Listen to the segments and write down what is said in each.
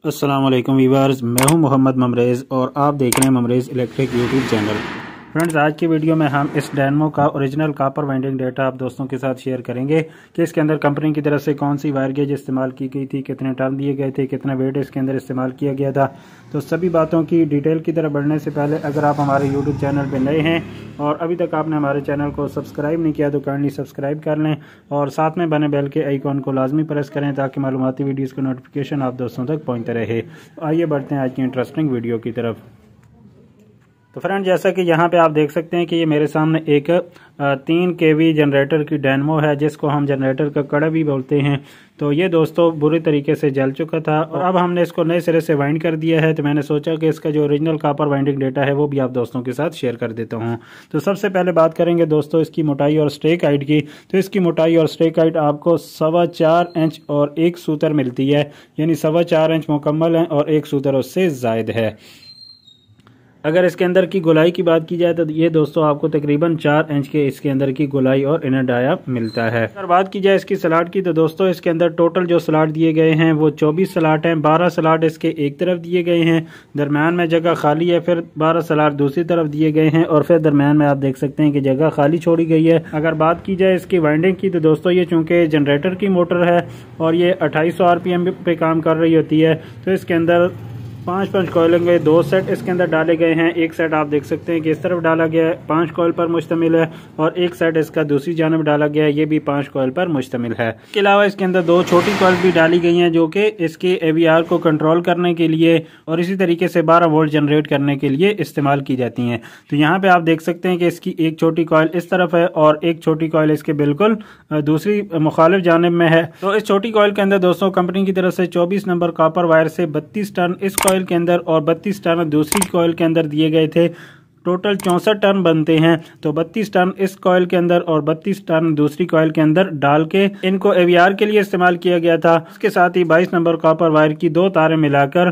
अस्सलाम वालेकुम वीवर्स, मैं हूं मोहम्मद ममरेज़ और आप देख रहे हैं ममरेज़ इलेक्ट्रिक यूट्यूब चैनल। फ्रेंड्स, आज की वीडियो में हम इस डायनमो का ओरिजिनल कॉपर वाइंडिंग डेटा आप दोस्तों के साथ शेयर करेंगे कि इसके अंदर कंपनी की तरफ से कौन सी वायर गेज इस्तेमाल की गई थी, कितने टर्न दिए गए थे, कितना वेट इसके अंदर इस्तेमाल किया गया था। तो सभी बातों की डिटेल की तरफ बढ़ने से पहले अगर आप हमारे यूट्यूब चैनल पर नए हैं और अभी तक आपने हमारे चैनल को सब्सक्राइब नहीं किया तो काइंडली सब्सक्राइब कर लें और साथ में बने बेल के आइकॉन को लाजमी प्रेस करें ताकि मालूमाती वीडियोज़ का नोटिफिकेशन आप दोस्तों तक पहुँचते रहे। आइए बढ़ते हैं आज की इंटरेस्टिंग वीडियो की तरफ। तो फ्रेंड, जैसा कि यहाँ पे आप देख सकते हैं कि ये मेरे सामने एक 3 kV जनरेटर की डायनमो है जिसको हम जनरेटर का कड़ा भी बोलते हैं। तो ये दोस्तों बुरी तरीके से जल चुका था और अब हमने इसको नए सिरे से वाइंड कर दिया है। तो मैंने सोचा कि इसका जो ओरिजिनल कॉपर वाइंडिंग डेटा है वो भी आप दोस्तों के साथ शेयर कर देता हूँ। तो सबसे पहले बात करेंगे दोस्तों इसकी मोटाई और स्ट्रेक हाइट की। तो इसकी मोटाई और स्ट्रेक हाइट आपको 4.25 इंच और 1 सूतर मिलती है, यानी 4.25 इंच मुकम्मल है और 1 सूतर उससे ज़ायद है। अगर इसके अंदर की गोलाई की बात की जाए तो ये दोस्तों आपको तकरीबन 4 इंच के इसके अंदर की गोलाई और इनर डाया मिलता है। अगर बात की जाए इसकी स्लॉट की तो दोस्तों इसके अंदर टोटल जो स्लॉट दिए गए हैं वो 24 स्लॉट हैं। 12 स्लॉट इसके एक तरफ दिए गए हैं, दरम्यान में जगह खाली है, फिर 12 स्लॉट दूसरी तरफ दिए गए हैं और फिर दरम्यान में आप देख सकते हैं कि जगह खाली छोड़ी गई है। अगर बात की जाए इसकी वाइंडिंग की तो दोस्तों ये चूंकि जनरेटर की मोटर है और ये 2800 RPM पे काम कर रही होती है तो इसके अंदर 5 कॉइल के 2 सेट इसके अंदर डाले गए हैं। एक सेट आप देख सकते हैं कि इस तरफ डाला गया है, 5 कॉइल पर मुश्तमिल है, और एक सेट इसका दूसरी जानब डाला गया है, ये भी 5 कॉइल पर मुश्तमिल है। इसके अलावा इसके अंदर 2 छोटी कॉइल भी डाली गई हैं जो कि इसके AVR को कंट्रोल करने के लिए और इसी तरीके से 12 वोल्ट जनरेट करने के लिए इस्तेमाल की जाती हैं। तो यहाँ पे आप देख सकते हैं कि इसकी एक छोटी कॉइल इस तरफ है और एक छोटी कॉइल इसके बिल्कुल दूसरी मुखालिफ जानिब में है। तो इस छोटी कॉइल के अंदर दोस्तों कंपनी की तरफ से 24 नंबर कॉपर वायर से 32 टर्न इस कॉइल के अंदर और 32 टर्न दूसरी कॉइल के अंदर दिए गए थे। टोटल 64 टर्न बनते हैं। तो 32 टर्न इस कॉइल के अंदर और 32 टर्न दूसरी कॉइल के अंदर डाल के इनको AVR के लिए इस्तेमाल किया गया था। इसके साथ ही 22 नंबर कॉपर वायर की 2 तारें मिलाकर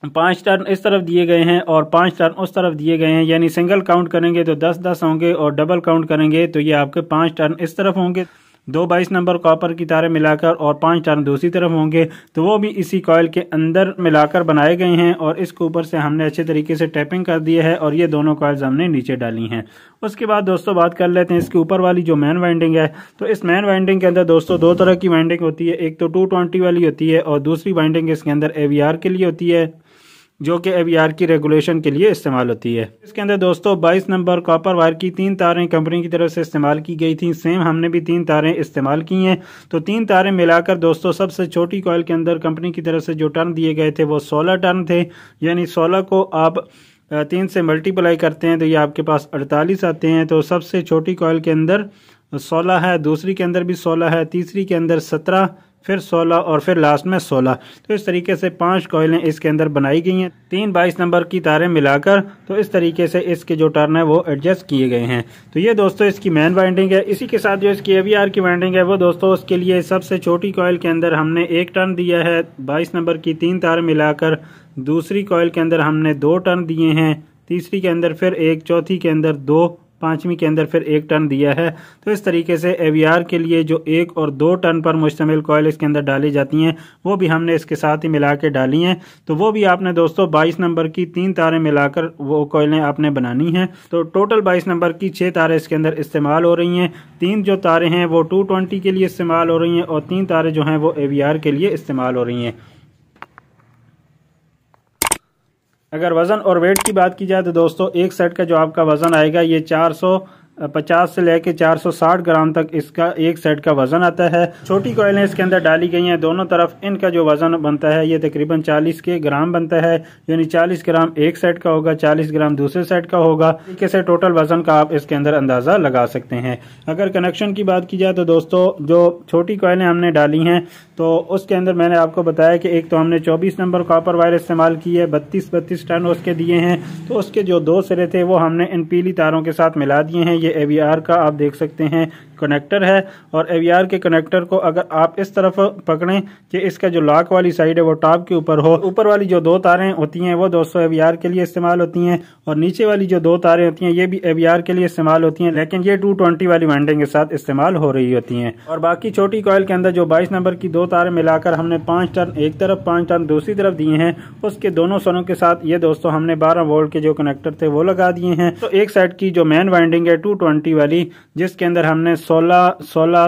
5 टर्न इस तरफ दिए गए हैं और 5 टर्न उस तरफ दिए गए हैं, यानी सिंगल काउंट करेंगे तो 10-10 होंगे और डबल काउंट करेंगे तो ये आपके 5 टर्न इस तरफ होंगे। 2 22 नंबर कॉपर की तारें मिलाकर और 5 टर्न दूसरी तरफ होंगे तो वो भी इसी कॉइल के अंदर मिलाकर बनाए गए हैं और इसके ऊपर से हमने अच्छे तरीके से टैपिंग कर दी है और ये दोनों कॉइल्स हमने नीचे डाली हैं। उसके बाद दोस्तों बात कर लेते हैं इसके ऊपर वाली जो मेन वाइंडिंग है। तो इस मेन वाइंडिंग के अंदर दोस्तों 2 तरह की वाइंडिंग होती है, एक तो 220 वाली होती है और दूसरी वाइंडिंग इसके अंदर AVR के लिए होती है जो कि AVR की रेगुलेशन के लिए इस्तेमाल होती है। इसके अंदर दोस्तों 22 नंबर कॉपर वायर की 3 तारें कंपनी की तरफ से इस्तेमाल की गई थी। सेम हमने भी 3 तारें इस्तेमाल की हैं। तो 3 तारें मिलाकर दोस्तों सबसे छोटी कॉइल के अंदर कंपनी की तरफ से जो टर्न दिए गए थे वो 16 टर्न थे, यानी 16 को आप 3 से मल्टीप्लाई करते हैं तो ये आपके पास 48 आते हैं। तो सबसे छोटी कॉइल के अंदर 16 है, दूसरी के अंदर भी 16 है, तीसरी के अंदर 17, फिर 16 और फिर लास्ट में 16। तो इस तरीके से 5 कॉइलें इसके अंदर बनाई गई हैं, 3 22 नंबर की तारें मिलाकर। तो इस तरीके से इसके जो टर्न है वो एडजस्ट किए गए हैं। तो ये दोस्तों इसकी मेन वाइंडिंग है। इसी के साथ जो इसकी AVR की वाइंडिंग है वो दोस्तों उसके लिए सबसे छोटी कॉइल के अंदर हमने 1 टर्न दिया है, 22 नंबर की 3 तारें मिलाकर। दूसरी कॉइल के अंदर हमने 2 टर्न दिए हैं, तीसरी के अंदर फिर 1, चौथी के अंदर 2, पांचवी के अंदर फिर 1 टर्न दिया है। तो इस तरीके से AVR के लिए जो 1 और 2 टर्न पर मुश्तमिल कॉइल इसके अंदर डाली जाती हैं वो भी हमने इसके साथ ही मिला के डाली हैं। तो वो भी आपने दोस्तों 22 नंबर की 3 तारें मिलाकर वो कॉइलें आपने बनानी हैं। तो टोटल 22 नंबर की 6 तारें इसके अंदर इस्तेमाल हो रही हैं। 3 जो तारें हैं वो 220 के लिए इस्तेमाल हो रही हैं और 3 तारें जो हैं वो AVR के लिए इस्तेमाल हो रही हैं। अगर वज़न और वेट की बात की जाए तो दोस्तों एक सेट का जो आपका वज़न आएगा ये 450 से लेके 460 ग्राम तक इसका एक सेट का वज़न आता है। छोटी कॉइलें इसके अंदर डाली गई हैं दोनों तरफ। इनका जो वज़न बनता है ये तकरीबन 40 के ग्राम बनता है, यानी 40 ग्राम एक सेट का होगा, 40 ग्राम दूसरे सेट का होगा। तरीके से टोटल वज़न का आप इसके अंदर अंदाज़ा लगा सकते हैं। अगर कनेक्शन की बात की जाए तो दोस्तों जो छोटी कॉइलें हमने डाली हैं तो उसके अंदर मैंने आपको बताया कि एक तो हमने 24 नंबर कॉपर वायर इस्तेमाल की है, 32 टर्न उसके दिए हैं। तो उसके जो 2 सिरे थे वो हमने इन पीली तारों के साथ मिला दिए हैं। ये AVR का आप देख सकते हैं कनेक्टर है और AVR के कनेक्टर को अगर आप इस तरफ पकड़ें कि इसका जो लॉक वाली साइड है वो टॉप के ऊपर हो, ऊपर वाली जो दो तारें होती हैं वो दोस्तों AVR के लिए इस्तेमाल होती हैं और नीचे वाली जो दो तारें होती हैं ये भी AVR के लिए इस्तेमाल होती हैं, लेकिन ये 220 वाली वाइंडिंग के साथ इस्तेमाल हो रही होती हैं। और बाकी छोटी कॉइल के अंदर जो 22 नंबर की दो तारें मिलाकर हमने 5 टर्न एक तरफ 5 टर्न दूसरी तरफ दिए हैं, उसके दोनों सरों के साथ ये दोस्तों हमने 12 वोल्ट के जो कनेक्टर थे वो लगा दिए हैं। तो एक साइड की जो मेन वाइंडिंग है 220 वाली, जिसके अंदर हमने 16,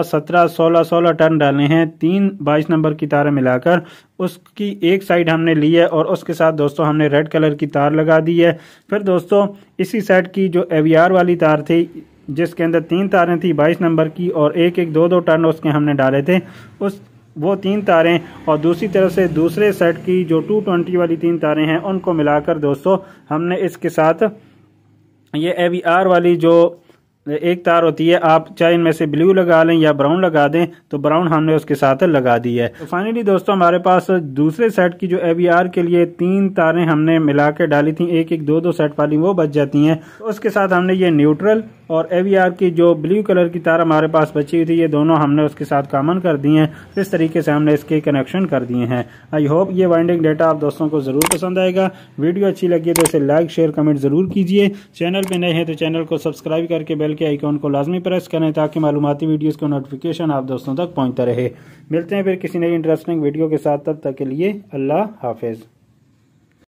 17, 16 टर्न डाले हैं 3 22 नंबर की तारें मिलाकर, उसकी एक साइड हमने ली है और उसके साथ दोस्तों हमने रेड कलर की तार लगा दी है। फिर दोस्तों इसी साइड की जो AVR वाली तार थी जिसके अंदर 3 तारें थी 22 नंबर की और एक 2 टर्न उसके हमने डाले थे, वो 3 तारें और दूसरी तरफ से दूसरे सेट की जो 220 वाली 3 तारें हैं उनको मिलाकर दोस्तों हमने इसके साथ ये AVR वाली जो एक तार होती है, आप चाहे इनमें से ब्लू लगा लें या ब्राउन लगा दें, तो ब्राउन हमने उसके साथ लगा दी है। तो फाइनली दोस्तों हमारे पास दूसरे सेट की जो AVR के लिए 3 तारें हमने मिला के डाली थी, एक 2 सेट वाली वो बच जाती हैं। तो उसके साथ हमने ये न्यूट्रल और AVR की जो ब्लू कलर की तार हमारे पास बची हुई थी ये दोनों हमने उसके साथ कॉमन कर दी हैं। इस तरीके से हमने इसके कनेक्शन कर दिए हैं। आई होप ये वाइंडिंग डेटा आप दोस्तों को जरूर पसंद आएगा। वीडियो अच्छी लगी तो इसे लाइक शेयर कमेंट जरूर कीजिए। चैनल पे नए हैं तो चैनल को सब्सक्राइब करके बेल के आइकॉन को लाजमी प्रेस करें ताकि मालूमाती वीडियोस का नोटिफिकेशन आप दोस्तों तक पहुंचता रहे। मिलते हैं फिर किसी नई इंटरेस्टिंग वीडियो के साथ, तब तक के लिए अल्लाह हाफिज।